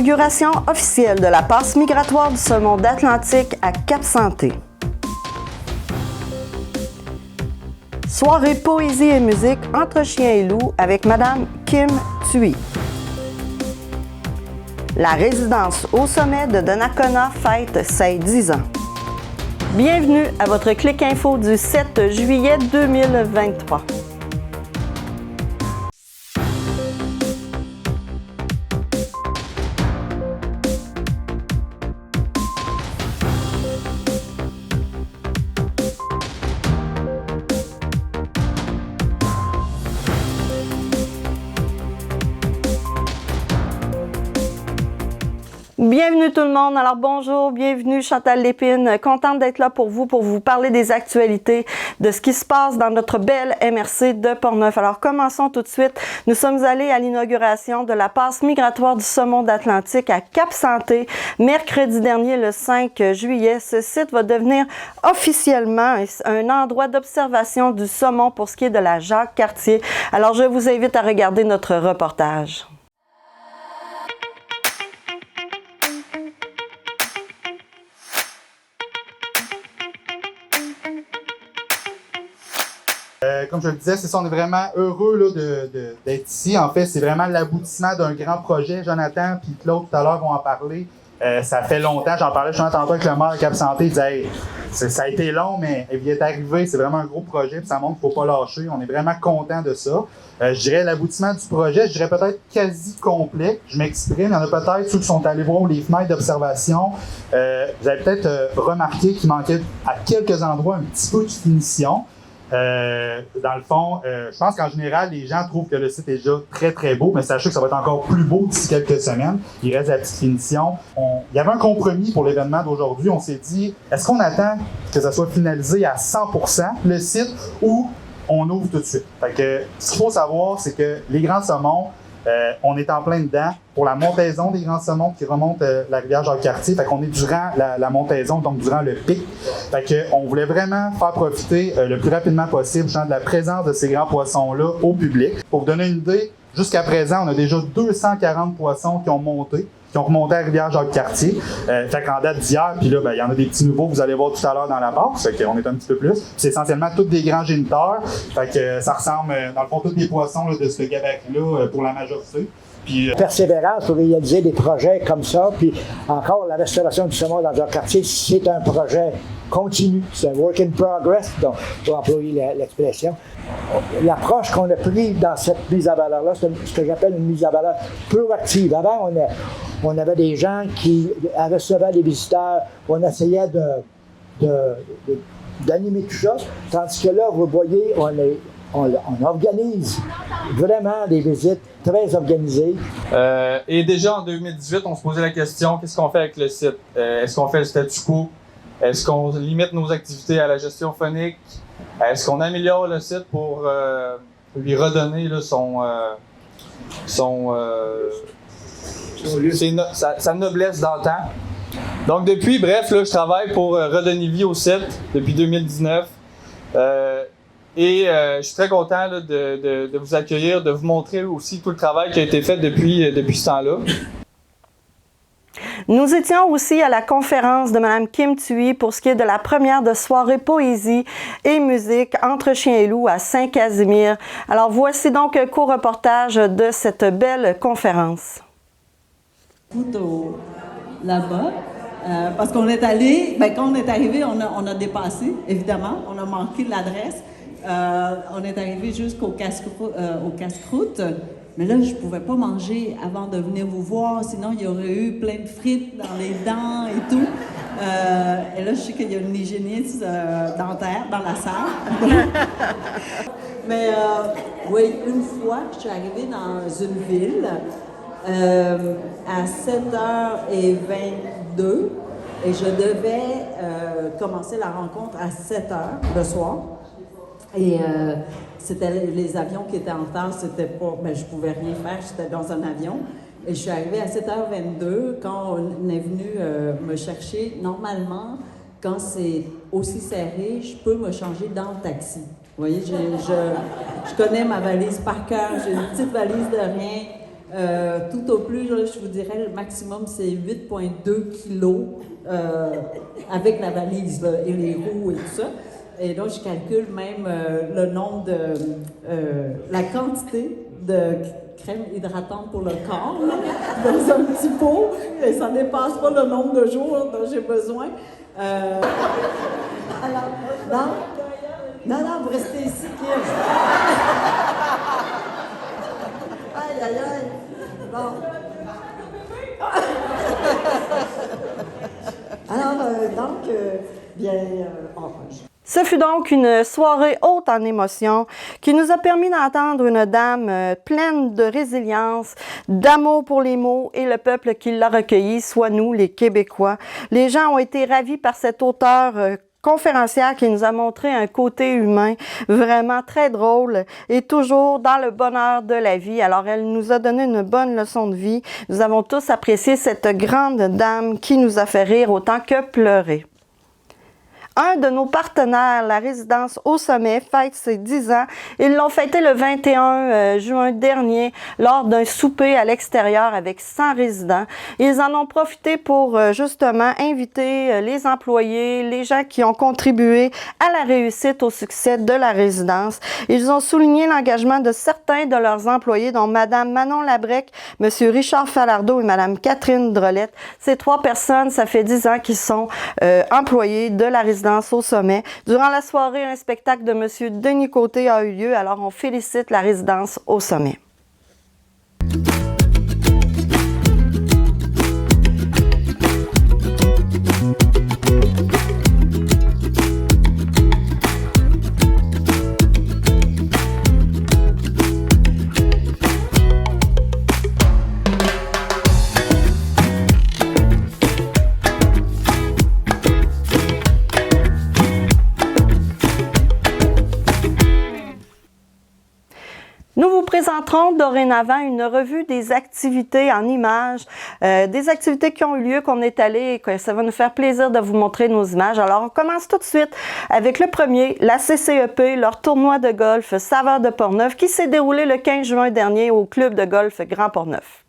Inauguration officielle de la passe migratoire du saumon d'Atlantique à Cap-Santé. Soirée poésie et musique entre chiens et loups avec Madame Kim Thuy. La résidence au sommet de Donnacona fête ses 10 ans. Bienvenue à votre Clic Info du 7 juillet 2023. Bienvenue tout le monde. Alors bonjour, bienvenue Chantal Lépine. Contente d'être là pour vous parler des actualités, de ce qui se passe dans notre belle MRC de Portneuf. Alors commençons tout de suite. Nous sommes allés à l'inauguration de la passe migratoire du saumon d'Atlantique à Cap-Santé mercredi dernier, le 5 juillet. Ce site va devenir officiellement un endroit d'observation du saumon pour ce qui est de la Jacques-Cartier. Alors je vous invite à regarder notre reportage. Comme je le disais, c'est ça, on est vraiment heureux là, d'être ici. En fait, c'est vraiment l'aboutissement d'un grand projet. Jonathan puis Claude tout à l'heure vont en parler. Ça fait longtemps, j'en parlais justement tantôt avec le maire de Cap-Santé, il disait hey, ça a été long, mais il est arrivé, c'est vraiment un gros projet, puis ça montre qu'il ne faut pas lâcher. On est vraiment content de ça. Je dirais l'aboutissement du projet, je dirais peut-être quasi complet. Je m'exprime, il y en a peut-être ceux qui sont allés voir les fenêtres d'observation. Vous avez peut-être remarqué qu'il manquait à quelques endroits un petit peu de finition. Dans le fond, je pense qu'en général, les gens trouvent que le site est déjà très, très beau, mais sachez que ça va être encore plus beau d'ici quelques semaines. Il reste la petite finition. Il y avait un compromis pour l'événement d'aujourd'hui. On s'est dit, est-ce qu'on attend que ça soit finalisé à 100% le site ou on ouvre tout de suite? Fait que ce qu'il faut savoir, c'est que les grands saumons, on est en plein dedans pour la montaison des grands saumons qui remontent la rivière Jacques-Cartier. Fait qu'on est durant la montaison, donc durant le pic. Fait qu'on voulait vraiment faire profiter le plus rapidement possible de la présence de ces grands poissons-là au public. Pour vous donner une idée, jusqu'à présent, on a déjà 240 poissons qui ont remonté à la rivière Jacques-Cartier. Fait qu'en date d'hier, puis là, il y en a des petits nouveaux que vous allez voir tout à l'heure dans la passe. Fait qu'on est un petit peu plus. C'est essentiellement tous des grands géniteurs. Fait que ça ressemble, dans le fond, tous des poissons là, de ce gabarit-là pour la majorité. Puis, persévérance pour réaliser des projets comme ça. Puis encore, la restauration du saumon dans Jacques-Cartier, c'est un projet continu. C'est un work in progress, donc, pour employer l'expression. L'approche qu'on a prise dans cette mise à valeur-là, c'est ce que j'appelle une mise à valeur proactive. Avant, on avait des gens qui recevaient des visiteurs, on essayait d'animer tout ça, tandis que là, vous voyez, on organise vraiment des visites très organisées. Et déjà en 2018, on se posait la question, qu'est-ce qu'on fait avec le site? Est-ce qu'on fait le statu quo? Est-ce qu'on limite nos activités à la gestion phonique? Est-ce qu'on améliore le site pour lui redonner là, sa noblesse d'antan? Donc depuis, bref, là, je travaille pour redonner vie au site depuis 2019. Je suis très content là, de vous accueillir, de vous montrer aussi tout le travail qui a été fait depuis ce temps-là. Nous étions aussi à la conférence de Mme Kim Thuy pour ce qui est de la première de soirée poésie et musique entre chiens et loups à Saint-Casimir. Alors voici donc un court reportage de cette belle conférence. Là-bas, parce qu'on est allé, quand on est arrivé, on a dépassé, évidemment, on a manqué l'adresse. On est arrivé jusqu'au casse-croûte. Mais là, je ne pouvais pas manger avant de venir vous voir, sinon il y aurait eu plein de frites dans les dents et tout. Et là, je sais qu'il y a une hygiéniste dentaire dans la salle. Mais oui, une fois, je suis arrivée dans une ville à 7h22 et je devais commencer la rencontre à 7h le soir. Et c'était les avions qui étaient en retard, c'était pas, je pouvais rien faire, j'étais dans un avion. Et je suis arrivée à 7h22 quand on est venu me chercher. Normalement, quand c'est aussi serré, je peux me changer dans le taxi. Vous voyez, je connais ma valise par cœur, j'ai une petite valise de rien. Tout au plus, là, je vous dirais, le maximum, c'est 8,2 kilos avec la valise là, et les roues et tout ça. Et donc, je calcule même le nombre la quantité de crème hydratante pour le corps là, dans un petit pot. Et ça ne dépasse pas le nombre de jours dont j'ai besoin. Alors, non, vous restez ici, Kim. Aïe, aïe, aïe. Bon. Alors, Ce fut donc une soirée haute en émotions qui nous a permis d'entendre une dame pleine de résilience, d'amour pour les mots et le peuple qui l'a recueilli, soit nous, les Québécois. Les gens ont été ravis par cet auteur conférencière qui nous a montré un côté humain vraiment très drôle et toujours dans le bonheur de la vie. Alors, elle nous a donné une bonne leçon de vie. Nous avons tous apprécié cette grande dame qui nous a fait rire autant que pleurer. Un de nos partenaires, la résidence Au Sommet, fête ses 10 ans. Ils l'ont fêté le 21 juin dernier lors d'un souper à l'extérieur avec 100 résidents. Ils en ont profité pour justement inviter les employés, les gens qui ont contribué à la réussite, au succès de la résidence. Ils ont souligné l'engagement de certains de leurs employés, dont Mme Manon Labrec, M. Richard Falardeau et Mme Catherine Drolette. Ces 3 personnes, ça fait 10 ans qu'ils sont employés de la résidence Au Sommet. Durant la soirée, un spectacle de M. Denis Côté a eu lieu, alors on félicite la résidence Au Sommet. Nous vous présenterons dorénavant une revue des activités en images, des activités qui ont eu lieu, qu'on est allé et que ça va nous faire plaisir de vous montrer nos images. Alors, on commence tout de suite avec le premier, la CCEP, leur tournoi de golf Saveur de Portneuf qui s'est déroulé le 15 juin dernier au club de golf Grand Portneuf.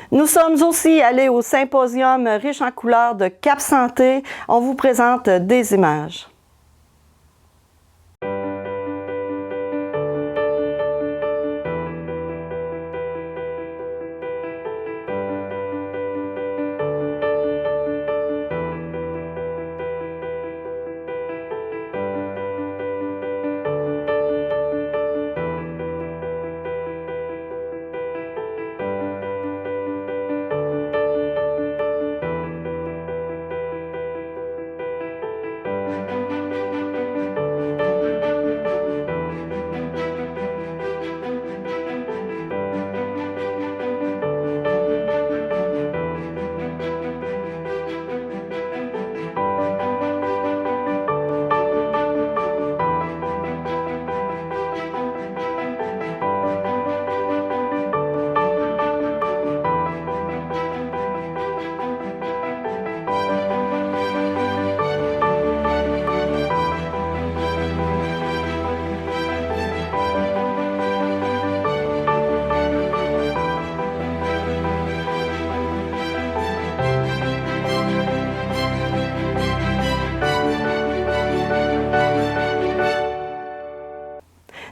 Nous sommes aussi allés au symposium riche en couleurs de Cap Santé. On vous présente des images.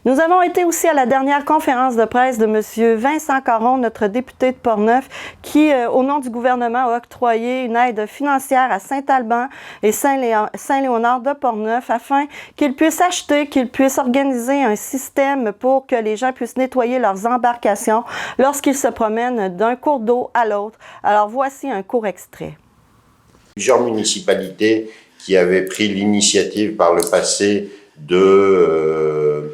Nous avons été aussi à la dernière conférence de presse de M. Vincent Caron, notre député de Portneuf, qui, au nom du gouvernement, a octroyé une aide financière à Saint-Alban et Saint-Léonard de Portneuf afin qu'ils puissent acheter, qu'ils puissent organiser un système pour que les gens puissent nettoyer leurs embarcations lorsqu'ils se promènent d'un cours d'eau à l'autre. Alors voici un court extrait. Plusieurs municipalités qui avaient pris l'initiative par le passé de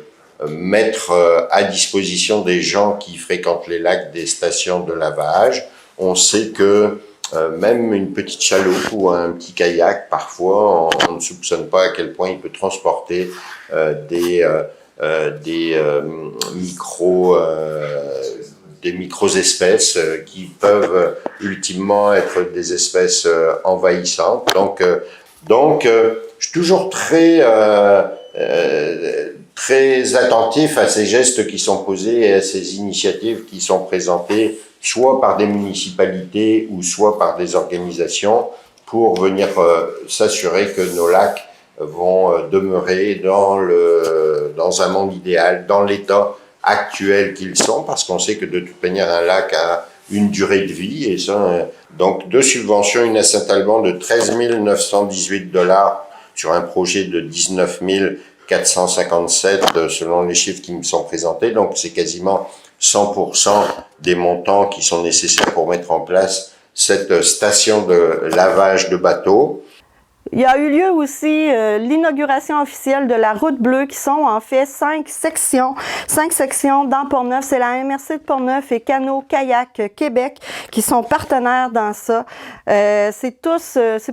mettre à disposition des gens qui fréquentent les lacs des stations de lavage. On sait que même une petite chaloupe ou un petit kayak, parfois, on ne soupçonne pas à quel point il peut transporter des micro-espèces qui peuvent ultimement être des espèces envahissantes. Donc, je suis toujours très attentif à ces gestes qui sont posés et à ces initiatives qui sont présentées, soit par des municipalités ou soit par des organisations, pour venir s'assurer que nos lacs vont demeurer dans un monde idéal, dans l'état actuel qu'ils sont, parce qu'on sait que de toute manière un lac a une durée de vie, et ça, donc deux subventions, une à Saint-Alban de 13 918 $ sur un projet de 19 457 selon les chiffres qui me sont présentés, donc c'est quasiment 100% des montants qui sont nécessaires pour mettre en place cette station de lavage de bateaux. Il y a eu lieu aussi l'inauguration officielle de la route bleue, qui sont en fait 5 sections dans Portneuf. C'est la MRC de Portneuf et Canot Kayak Québec qui sont partenaires dans ça. C'est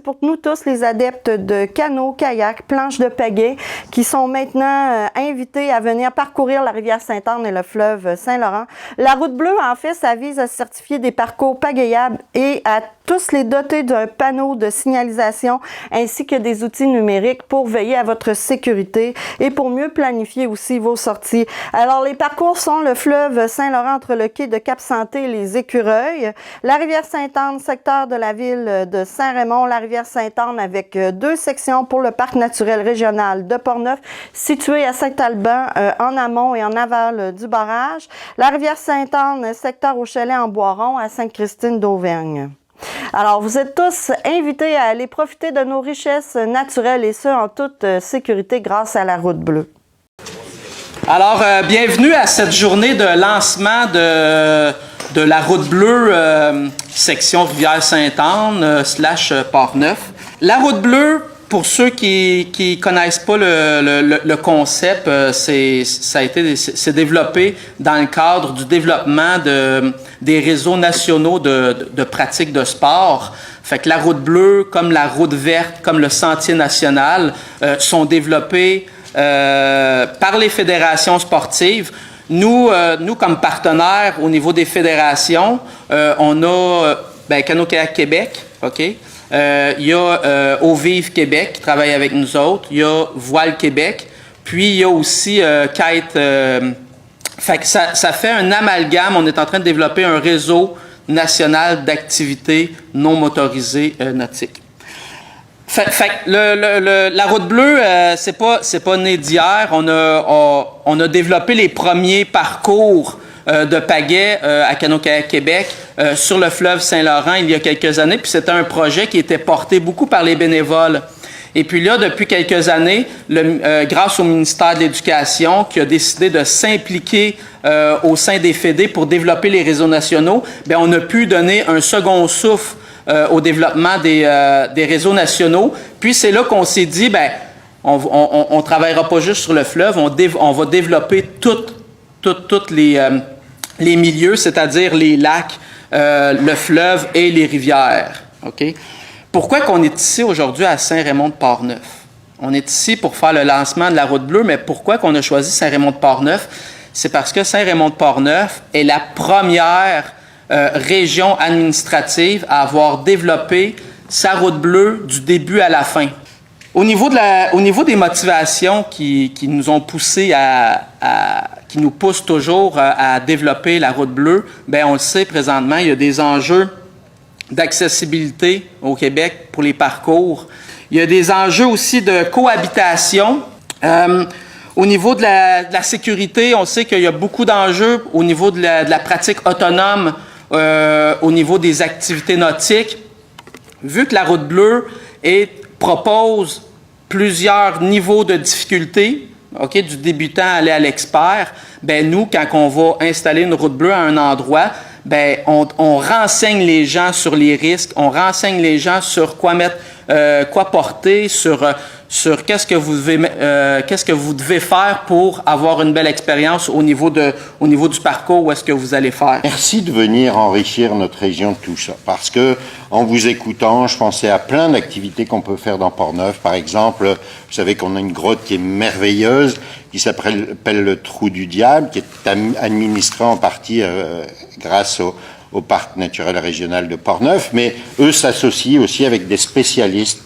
pour nous tous les adeptes de canot, kayak, planches de pagaie qui sont maintenant invités à venir parcourir la rivière Sainte-Anne et le fleuve Saint-Laurent. La route bleue, en fait, ça vise à certifier des parcours pagayables et à tous les doter d'un panneau de signalisation ainsi que des outils numériques pour veiller à votre sécurité et pour mieux planifier aussi vos sorties. Alors, les parcours sont le fleuve Saint-Laurent entre le quai de Cap-Santé et les Écureuils, la rivière Sainte-Anne, secteur de la ville de Saint-Raymond, la rivière Sainte-Anne avec 2 sections pour le parc naturel régional de Portneuf, situé à Saint-Alban en amont et en aval du barrage, la rivière Sainte-Anne, secteur au chalet en Boiron à Sainte-Christine d'Auvergne. Alors, vous êtes tous invités à aller profiter de nos richesses naturelles et ce, en toute sécurité grâce à la route bleue. Alors, bienvenue à cette journée de lancement de la route bleue section Rivière-Sainte-Anne / Portneuf. La route bleue, pour ceux qui connaissent pas le concept, c'est développé dans le cadre du développement des réseaux nationaux de pratique de sport. Fait que la route bleue, comme la route verte, comme le sentier national, sont développés par les fédérations sportives. Nous, comme partenaires au niveau des fédérations, on a Canot Kayak Québec, OK? Il y a Eau Vive Québec qui travaille avec nous autres. Il y a Voile Québec. Puis il y a aussi Kite. Fait que ça fait un amalgame. On est en train de développer un réseau national d'activités non motorisées nautiques. Fait que la route bleue, c'est pas né d'hier. On a développé les premiers parcours de pagaie à Canot Kayak Québec sur le fleuve Saint-Laurent il y a quelques années. Puis c'était un projet qui était porté beaucoup par les bénévoles. Et puis là, depuis quelques années, grâce au ministère de l'Éducation qui a décidé de s'impliquer au sein des fédés pour développer les réseaux nationaux, bien, on a pu donner un second souffle au développement des réseaux nationaux. Puis c'est là qu'on s'est dit, bien, on travaillera pas juste sur le fleuve, on va développer toutes les milieux, c'est-à-dire les lacs, le fleuve et les rivières. OK? Pourquoi qu'on est ici aujourd'hui à Saint-Raymond-de-Portneuf? On est ici pour faire le lancement de la route bleue, mais pourquoi qu'on a choisi Saint-Raymond-de-Portneuf? C'est parce que Saint-Raymond-de-Portneuf est la première région administrative à avoir développé sa route bleue du début à la fin. Au niveau des motivations qui nous ont poussé qui nous poussent toujours à développer la route bleue, bien, on le sait présentement, il y a des enjeux d'accessibilité au Québec pour les parcours. Il y a des enjeux aussi de cohabitation. Au niveau de la sécurité, on sait qu'il y a beaucoup d'enjeux au niveau de la pratique autonome, au niveau des activités nautiques. Vu que la route bleue propose plusieurs niveaux de difficulté, OK, du débutant à aller à l'expert, ben nous, quand on va installer une route bleue à un endroit, ben on renseigne les gens sur les risques, on renseigne les gens sur quoi mettre, quoi porter, sur qu'est-ce que vous devez faire pour avoir une belle expérience au niveau du parcours où est-ce que vous allez faire. Merci de venir enrichir notre région de tout ça, parce que en vous écoutant, je pensais à plein d'activités qu'on peut faire dans Portneuf. Par exemple, vous savez qu'on a une grotte qui est merveilleuse, qui s'appelle le Trou du Diable, qui est administrée en partie grâce au Parc naturel régional de Portneuf, mais eux s'associent aussi avec des spécialistes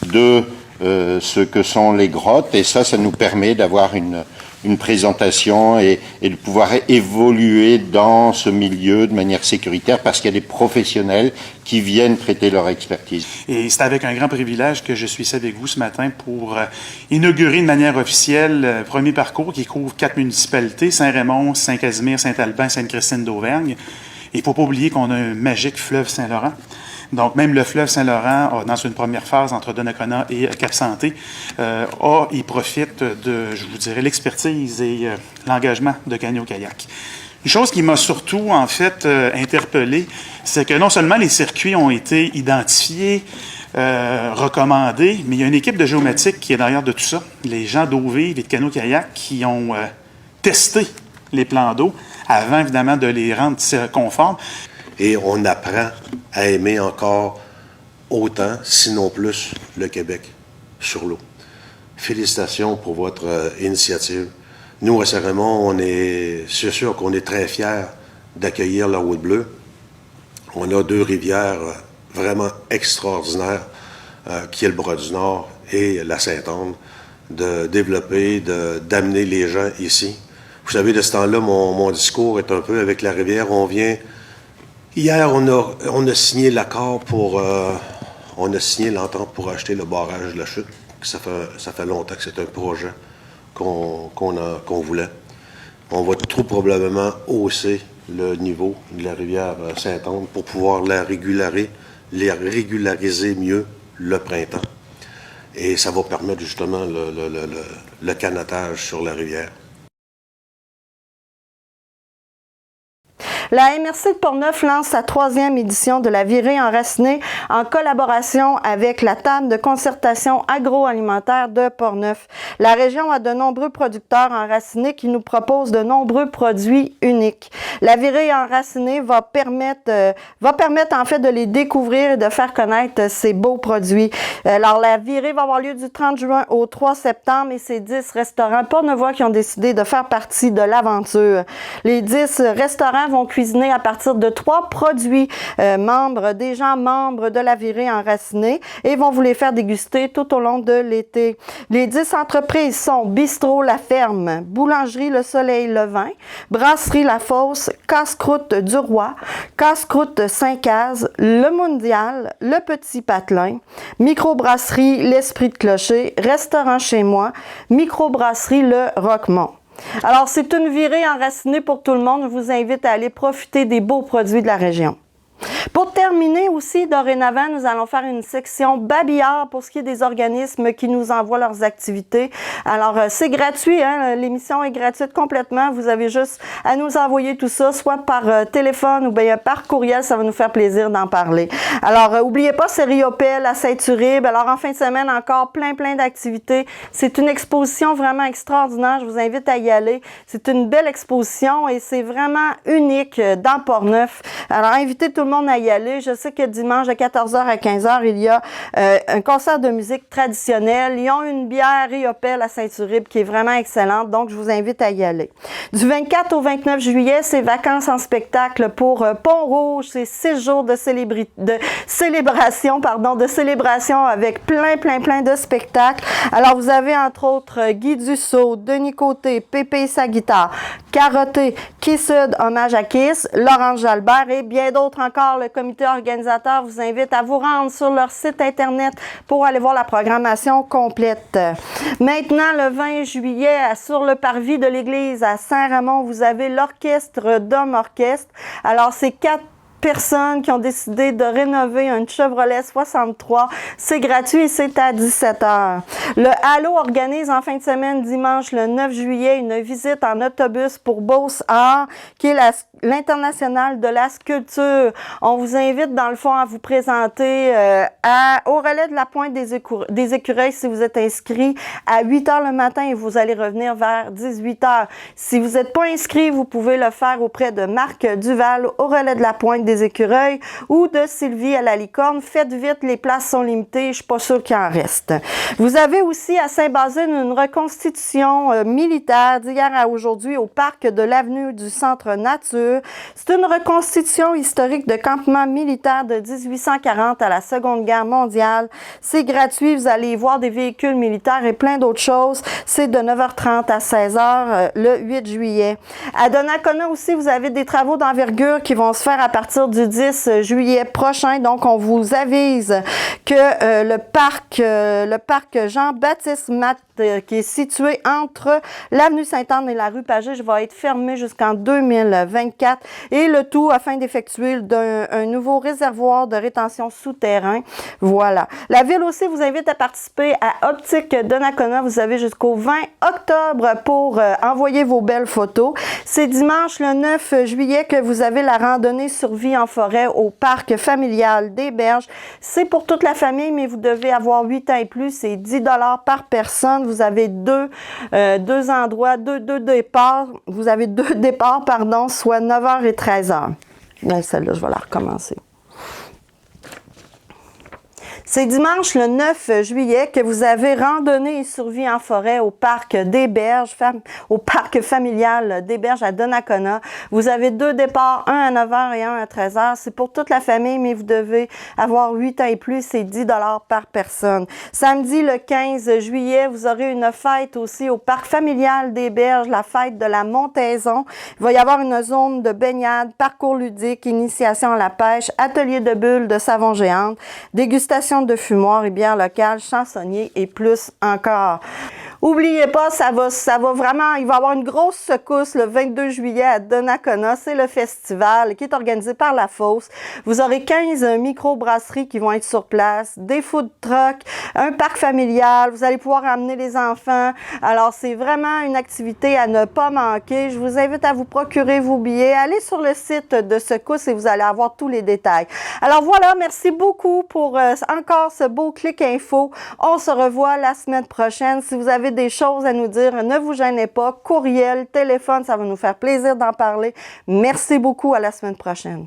de ce que sont les grottes, et ça nous permet d'avoir une présentation et de pouvoir évoluer dans ce milieu de manière sécuritaire, parce qu'il y a des professionnels qui viennent prêter leur expertise. Et c'est avec un grand privilège que je suis ici avec vous ce matin pour inaugurer de manière officielle le premier parcours qui couvre 4 municipalités, Saint-Raymond, Saint-Casimir, Saint-Alban, Sainte-Christine d'Auvergne. Il ne faut pas oublier qu'on a un magique fleuve Saint-Laurent. Donc, même le fleuve Saint-Laurent, dans une première phase entre Donnacona et Cap-Santé, il profite de, je vous dirais, l'expertise et l'engagement de Canot-Kayak. Une chose qui m'a surtout, en fait, interpellé, c'est que non seulement les circuits ont été identifiés, recommandés, mais il y a une équipe de géomatiques qui est derrière de tout ça. Les gens d'eau vive et de Canot-Kayak qui ont testé les plans d'eau avant, évidemment, de les rendre conformes. Et on apprend à aimer encore autant, sinon plus, le Québec sur l'eau. Félicitations pour votre initiative. Nous, à Saint-Raymond, c'est sûr qu'on est très fiers d'accueillir la Route bleue. On a 2 rivières vraiment extraordinaires, qui est le Bras-du-Nord et la Sainte-Anne, de développer, d'amener les gens ici. Vous savez, de ce temps-là, mon discours est un peu avec la rivière. Hier, on a signé l'accord on a signé l'entente pour acheter le barrage de la Chute. Ça fait longtemps que c'est un projet qu'on voulait. On va tout probablement hausser le niveau de la rivière Sainte-Anne pour pouvoir la régulariser mieux le printemps. Et ça va permettre justement le canotage sur la rivière. La MRC de Portneuf lance sa 3e édition de la virée enracinée en collaboration avec la table de concertation agroalimentaire de Portneuf. La région a de nombreux producteurs enracinés qui nous proposent de nombreux produits uniques. La virée enracinée va permettre en fait de les découvrir et de faire connaître ces beaux produits. Alors la virée va avoir lieu du 30 juin au 3 septembre et c'est 10 restaurants portneuvois qui ont décidé de faire partie de l'aventure. Les 10 restaurants vont cuisiner à partir de 3 produits des gens membres de la virée enracinée et vont vous les faire déguster tout au long de l'été. Les 10 entreprises sont Bistrot La Ferme, Boulangerie Le Soleil Levain, Brasserie La Fosse, Casse-Croûte du Roi, Casse-Croûte Saint-Caz, Le Mondial, Le Petit Patelin, Microbrasserie L'Esprit de Clocher, Restaurant Chez Moi, Microbrasserie Le Roquemont. Alors, c'est une virée enracinée pour tout le monde. Je vous invite à aller profiter des beaux produits de la région. Pour terminer aussi, dorénavant, nous allons faire une section babillard pour ce qui est des organismes qui nous envoient leurs activités. Alors, c'est gratuit, hein? L'émission est gratuite complètement. Vous avez juste à nous envoyer tout ça, soit par téléphone ou bien par courriel. Ça va nous faire plaisir d'en parler. Alors, oubliez pas, c'est Riopel à Saint-Uribe. Alors, en fin de semaine, encore plein d'activités. C'est une exposition vraiment extraordinaire. Je vous invite à y aller. C'est une belle exposition et c'est vraiment unique dans Portneuf. Alors, invitez tout le monde à y aller. Je sais que dimanche de 14h à 15h, il y a un concert de musique traditionnelle. Ils ont une bière Riopel à Saint-Uribe qui est vraiment excellente, donc je vous invite à y aller. Du 24 au 29 juillet, c'est vacances en spectacle pour Pont-Rouge. C'est 6 jours de célébration avec plein de spectacles. Alors, vous avez entre autres Guy Dussault, Denis Côté, Pépé et sa guitare, Carotté, Kissud, hommage à Kiss, Laurence Jalbert et bien d'autres encore. le comité organisateur vous invite à vous rendre sur leur site Internet pour aller voir la programmation complète. Maintenant, le 20 juillet, sur le parvis de l'église à Saint-Raymond, vous avez l'orchestre d'hommes orchestre. Alors, c'est 4 personnes qui ont décidé de rénover une Chevrolet 63. C'est gratuit et c'est à 17h. Le Halo organise en fin de semaine, dimanche le 9 juillet, une visite en autobus pour Beauce-Art, qui est l'international de la sculpture. On vous invite dans le fond à vous présenter au relais de la pointe des Écureuils si vous êtes inscrit à 8h le matin et vous allez revenir vers 18h. Si vous n'êtes pas inscrit, vous pouvez le faire auprès de Marc Duval au relais de la pointe des Écureuils ou de Sylvie à la Licorne. Faites vite, les places sont limitées, je suis pas sûre qu'il en reste. Vous avez aussi à Saint-Basile une reconstitution militaire d'hier à aujourd'hui au parc de l'avenue du Centre Nature. C'est une reconstitution historique de campement militaire de 1840 à la Seconde Guerre mondiale. C'est gratuit, vous allez voir des véhicules militaires et plein d'autres choses. C'est de 9h30 à 16h le 8 juillet. À Donnacona aussi, vous avez des travaux d'envergure qui vont se faire à partir du 10 juillet prochain. Donc, on vous avise que le parc Jean-Baptiste Matt, qui est situé entre l'avenue Sainte-Anne et la rue Pagé, va être fermé jusqu'en 2024. Et le tout afin d'effectuer un nouveau réservoir de rétention souterrain. Voilà. La ville aussi vous invite à participer à Optique Donnacona. Vous avez jusqu'au 20 octobre pour envoyer vos belles photos. C'est dimanche le 9 juillet que vous avez la randonnée survie en forêt au parc familial des Berges. C'est pour toute la famille, mais vous devez avoir 8 ans et plus. C'est 10 $ par personne. Vous avez deux endroits, deux départs. Vous avez 2 départs, pardon, soit 9h et 13h. Celle-là, je vais la recommencer. C'est dimanche le 9 juillet que vous avez randonnée et survie en forêt au parc des Berges, au parc familial des Berges à Donnacona. Vous avez 2 départs, un à 9h et un à 13h. C'est pour toute la famille, mais vous devez avoir 8 ans et plus. C'est 10 $ par personne. Samedi le 15 juillet, vous aurez une fête aussi au parc familial des Berges, la fête de la montaison. Il va y avoir une zone de baignade, parcours ludique, initiation à la pêche, atelier de bulles, de savon géante, dégustation de fumoir et bière locale, chansonnier et plus encore. Oubliez pas, ça va vraiment, il va y avoir une grosse secousse le 22 juillet à Donnacona. C'est le festival qui est organisé par la Fosse. Vous aurez 15 micro-brasseries qui vont être sur place, des food trucks, un parc familial. Vous allez pouvoir amener les enfants. Alors, c'est vraiment une activité à ne pas manquer. Je vous invite à vous procurer vos billets. Allez sur le site de Secousse et vous allez avoir tous les détails. Alors voilà, merci beaucoup pour encore ce beau clic info. On se revoit la semaine prochaine. Si vous avez des choses à nous dire, ne vous gênez pas. Courriel, téléphone, ça va nous faire plaisir d'en parler. Merci beaucoup. À la semaine prochaine.